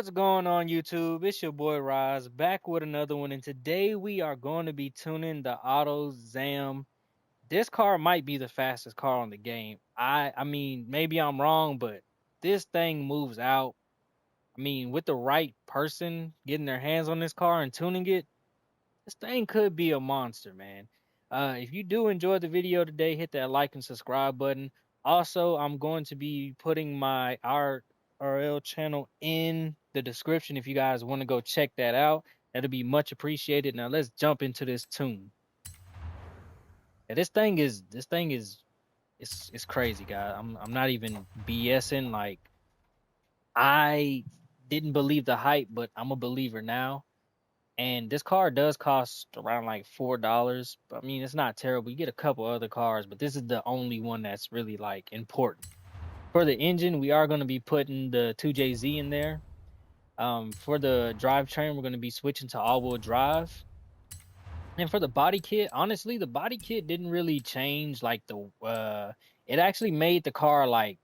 What's going on YouTube? It's your boy Rise back with another one, and today we are going to be tuning the Autozam. This car might be the fastest car on the game. I mean maybe I'm wrong, but this thing moves out. I mean, with the right person getting their hands on this car and tuning it, this thing could be a monster, man. If you do enjoy the video today, hit that like and subscribe button. Also, I'm going to be putting my RL channel in the description if you guys want to go check that out. That'll be much appreciated. Now let's jump into this tune. Yeah, this thing is it's crazy, guys. I'm not even BSing. Like, I didn't believe the hype, but I'm a believer now. And this car does cost around like $4. But I mean, it's not terrible. You get a couple other cars, but this is the only one that's really like important. For the engine, we are going to be putting the 2JZ in there. For the drivetrain, we're going to be switching to all-wheel drive. And for the body kit, honestly, the body kit didn't really change like it actually made the car like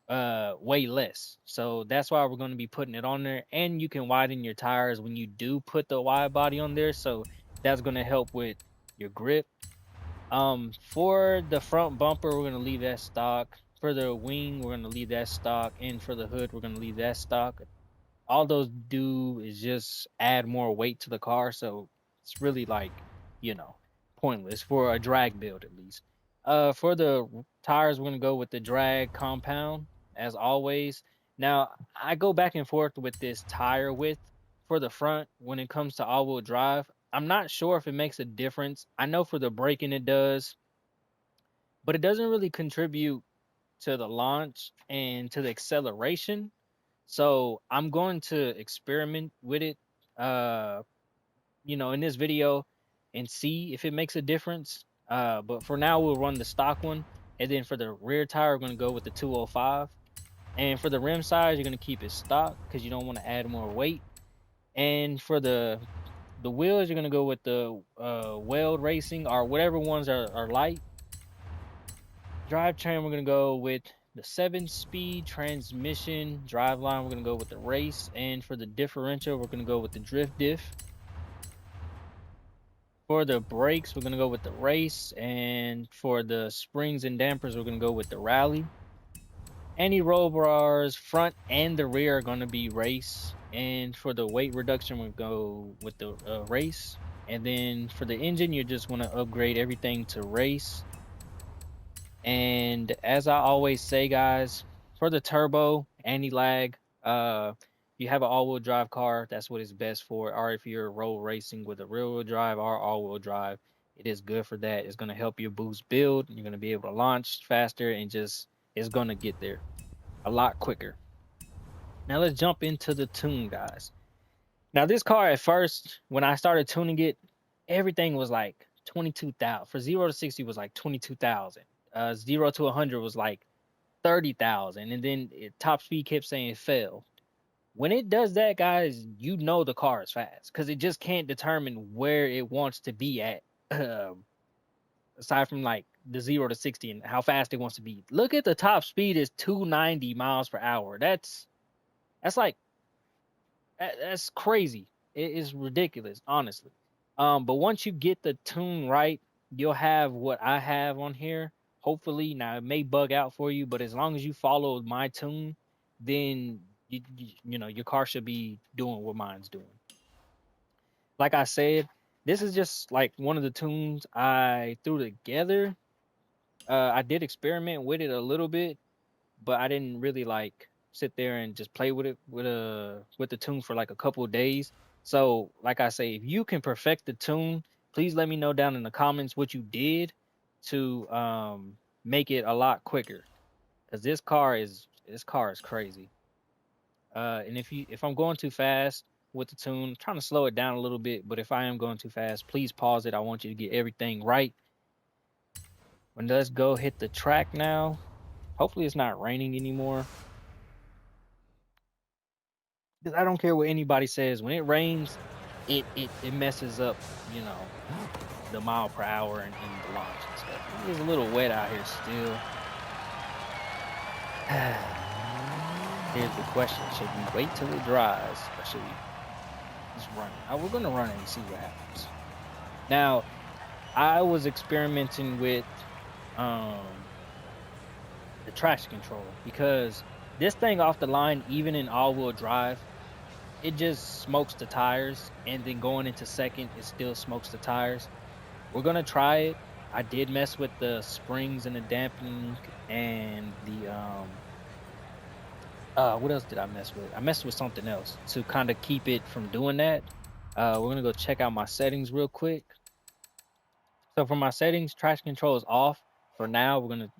way less. So that's why we're going to be putting it on there. And you can widen your tires when you do put the wide body on there, so that's going to help with your grip. For the front bumper, we're going to leave that stock. For the wing, we're going to leave that stock, and for the hood, we're going to leave that stock. All those do is just add more weight to the car, so it's really like, you know, pointless for a drag build at least. For the tires, we're gonna go with the drag compound as always. Now I go back and forth with this tire width for the front when it comes to all-wheel drive. I'm not sure if it makes a difference. I know for the braking it does, but it doesn't really contribute to the launch and to the acceleration. So I'm going to experiment with it, uh, in this video and see if it makes a difference. But for now, we'll run the stock one. And then for the rear tire, we're going to go with the 205. And for the rim size, you're going to keep it stock because you don't want to add more weight. And for the wheels, you're going to go with the Weld Racing or whatever ones are light. Drivetrain, we're going to go with the 7-speed transmission. Driveline, we're going to go with the race. And for the differential, we're going to go with the drift diff. For the brakes, we're going to go with the race. And for the springs and dampers, we're going to go with the rally. Any roll bars, front and the rear, are going to be race. And for the weight reduction, we'll go with the race. And then for the engine, you just want to upgrade everything to race. And as I always say, guys, for the turbo, anti-lag, if you have an all-wheel drive car, that's what it's best for. Or if you're road racing with a rear-wheel drive or all-wheel drive, it is good for that. It's going to help you boost build. You're going to be able to launch faster and just, it's going to get there a lot quicker. Now let's jump into the tune, guys. Now this car at first, when I started tuning it, everything was like 22,000. For 0 to 60 was like 22,000. 0 to 100 was like 30,000, and then top speed kept saying it failed. When it does that, guys, you know the car is fast because it just can't determine where it wants to be at. Aside from like the 0 to 60 and how fast it wants to be. Look at the top speed is 290 miles per hour. That's like that's crazy. It is ridiculous, honestly. But once you get the tune right, you'll have what I have on here. Hopefully, now it may bug out for you, but as long as you follow my tune, then your car should be doing what mine's doing. Like I said, this is just like one of the tunes I threw together. I did experiment with it a little bit, but I didn't really like sit there and just play with it with the tune for like a couple of days. So, like I say, if you can perfect the tune, please let me know down in the comments what you did to make it a lot quicker. Cause this car is crazy. And if I'm going too fast with the tune, I'm trying to slow it down a little bit. But if I am going too fast, please pause it. I want you to get everything right. And let's go hit the track now. Hopefully it's not raining anymore. Because I don't care what anybody says. When it rains, it messes up, you know, the mile per hour and the launch and stuff. It's a little wet out here still. Here's the question: should we wait till it dries, or should we just run it? We're gonna run it and see what happens. Now, I was experimenting with um the traction control because this thing off the line, even in all-wheel drive, it just smokes the tires, and then going into second, it still smokes the tires. We're gonna try it. I did mess with the springs and the dampening and the what else did I mess with? I messed with something else to kind of keep it from doing that. We're gonna go check out my settings real quick. So for my settings, traction control is off for now. We're gonna,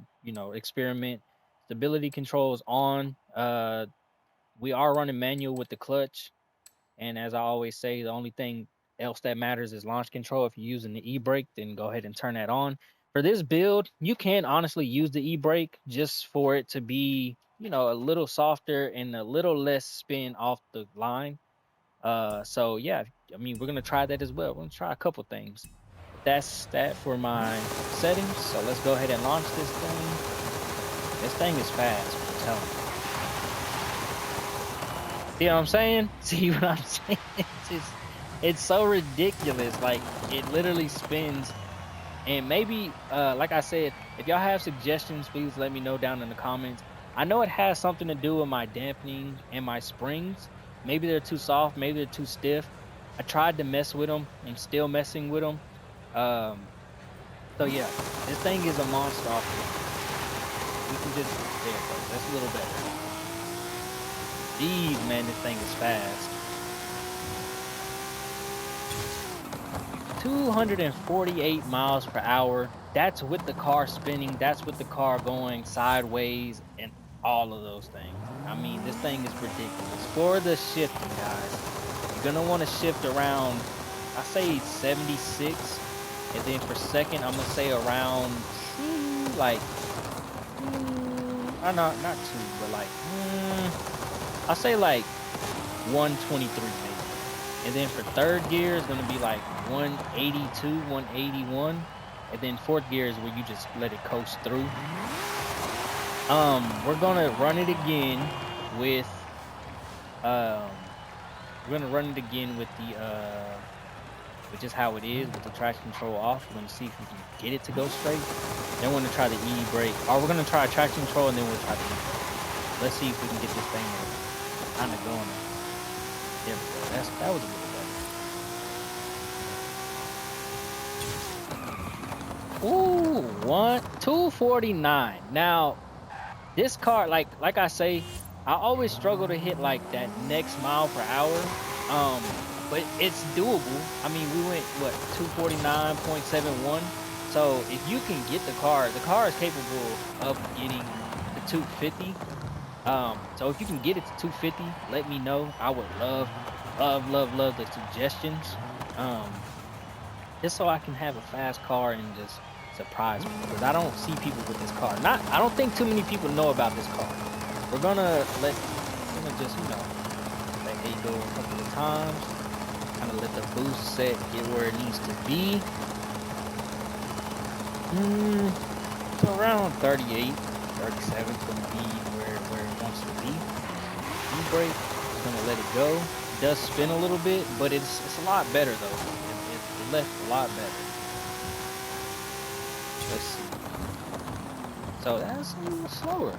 experiment. Stability control is on. We are running manual with the clutch, and as I always say, the only thing else that matters is launch control. If you're using the e-brake, then go ahead and turn that on. For this build, you can honestly use the e-brake just for it to be, a little softer and a little less spin off the line. So yeah, I mean, we're gonna try that as well. We're gonna try a couple things. But that's that for my settings. So let's go ahead and launch this thing. This thing is fast, I'm telling you. See what I'm saying? See what I'm saying? It's so ridiculous. Like it literally spins. And maybe, like I said, if y'all have suggestions, please let me know down in the comments. I know it has something to do with my dampening and my springs. Maybe they're too soft, maybe they're too stiff. I tried to mess with them. I'm still messing with them. Um, so yeah, this thing is a monster off the line. We can just there, it goes. That's a little better. Jeez, man, this thing is fast. 248 miles per hour. That's with the car spinning. That's with the car going sideways and all of those things. I mean, this thing is ridiculous. For the shifting, guys, you're going to want to shift around, I say 76. And then for second, I'm going to say around, like, not two, but like, I'll say like 123 maybe. And then for third gear is gonna be like 182, 181. And then fourth gear is where you just let it coast through. We're gonna run it again with we're gonna run it again with the with just how it is with the traction control off. We're gonna see if we can get it to go straight. Then we're gonna try the e-brake. Or we're gonna try traction control and then we'll try the e-brake. Let's see if we can get this thing kind of going. There we go. That was a little better. Ooh, 249. Now, this car, like I say, I always struggle to hit like that next mile per hour. But it's doable. I mean, we went what 249.71. So if you can get the car is capable of getting the 250. So if you can get it to 250, let me know. I would love the suggestions. Just so I can have a fast car and just surprise me because I don't see people with this car. I don't think too many people know about this car. We're gonna just let it go a couple of times. Kind of let the boost set get where it needs to be. So around 38, 37 is gonna be where it wants to be. E-brake is gonna let it go. It does spin a little bit, but it's a lot better though. It left a lot better. Let's see. So that's a little slower.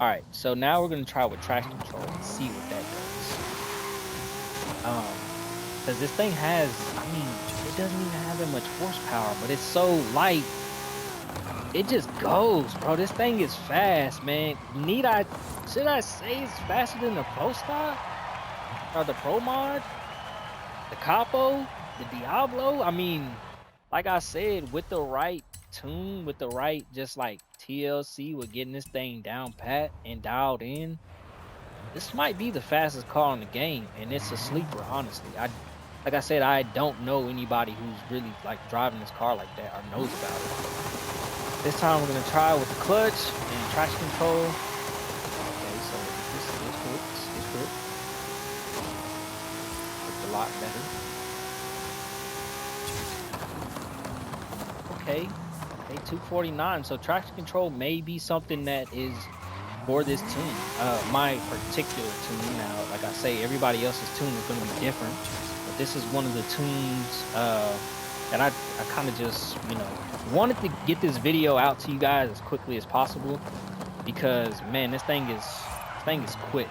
All right, so now we're gonna try with traction control and see what that does. Because this thing has, I mean, it doesn't even have that much horsepower, but it's so light. It just goes, bro. This thing is fast, man. Should I say it's faster than the Pro Stock? Or the Pro Mod? The Capo? The Diablo? I mean, like I said, with the right tune, with the right just like TLC, with getting this thing down pat and dialed in, this might be the fastest car in the game, and it's a sleeper, honestly. Like I said, I don't know anybody who's really like driving this car like that or knows about it. This time we're gonna try with the clutch and traction control. Okay, so this hooked. It's a lot better. Okay, 249. So traction control may be something that is for this tune. My particular tune. Now, like I say, everybody else's tune is going to be different, but this is one of the tunes that I kind of just wanted to get this video out to you guys as quickly as possible because man, this thing is quick.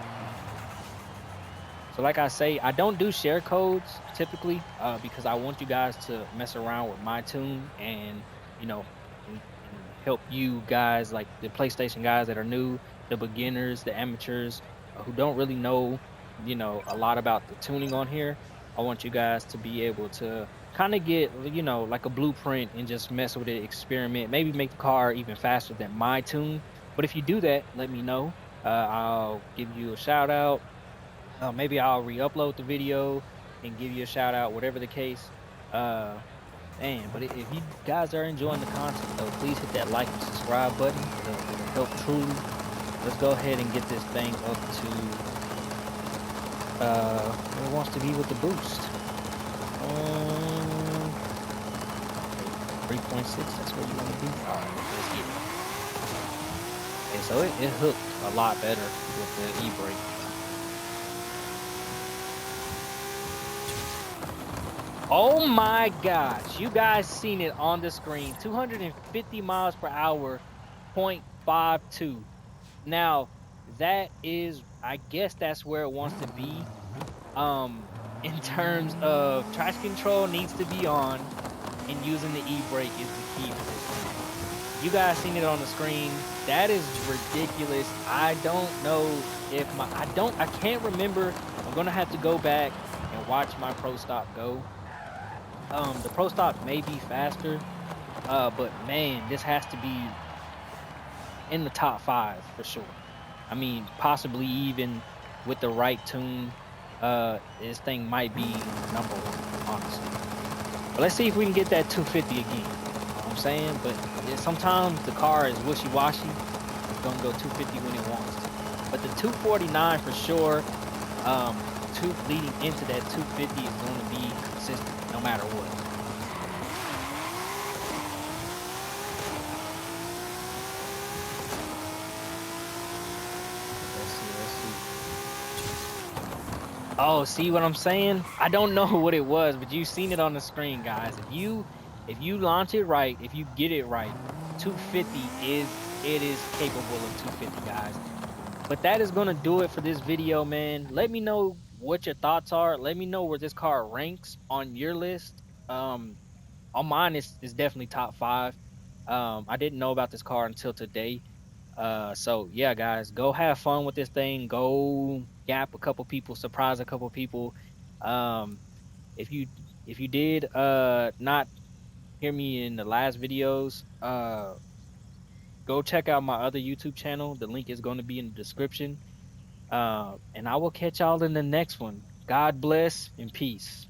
So like I say, I don't do share codes typically because I want you guys to mess around with my tune and you know and help you guys like the PlayStation guys that are new, the beginners, the amateurs who don't really know a lot about the tuning on here. I want you guys to be able to kind of get like a blueprint and just mess with it, experiment, maybe make the car even faster than my tune. But if you do that, let me know. I'll give you a shout out. Maybe I'll re-upload the video and give you a shout out, whatever the case. Uh, Man, but if you guys are enjoying the content though, please hit that like and subscribe button. It'll help truly. Let's go ahead and get this thing up to where it wants to be with the boost. Okay, 3.6. That's where you want to be. All right, let's get it. Okay, so it hooked a lot better with the e-brake. Oh my gosh, you guys seen it on the screen. 250 miles per hour, 0.52. Now, that is I guess that's where it wants to be. In terms of traction control needs to be on and using the e-brake is the key for this thing. You guys seen it on the screen. That is ridiculous. I don't know if I can't remember. I'm gonna have to go back and watch my pro stop go. The pro stop may be faster, but man, this has to be in the top five for sure. I mean, possibly even with the right tune, this thing might be number one, honestly. But let's see if we can get that 250 again. You know what I'm saying? But sometimes the car is wishy-washy. It's gonna go 250 when it wants to. But the 249 for sure, two leading into that 250 is going to be consistent no matter what. Let's see, let's see. Oh, see what I'm saying? I don't know what it was, but you've seen it on the screen, guys. If you launch it right, if you get it right, 250 is capable of 250, guys. But that is gonna do it for this video, man. Let me know what your thoughts are. Let me know where this car ranks on your list. On mine is definitely top five. I didn't know about this car until today. So yeah, guys, go have fun with this thing. Go gap a couple people, surprise a couple people. Um, if you if you did not hear me in the last videos, go check out my other YouTube channel. The link is going to be in the description. And I will catch y'all in the next one. God bless and peace.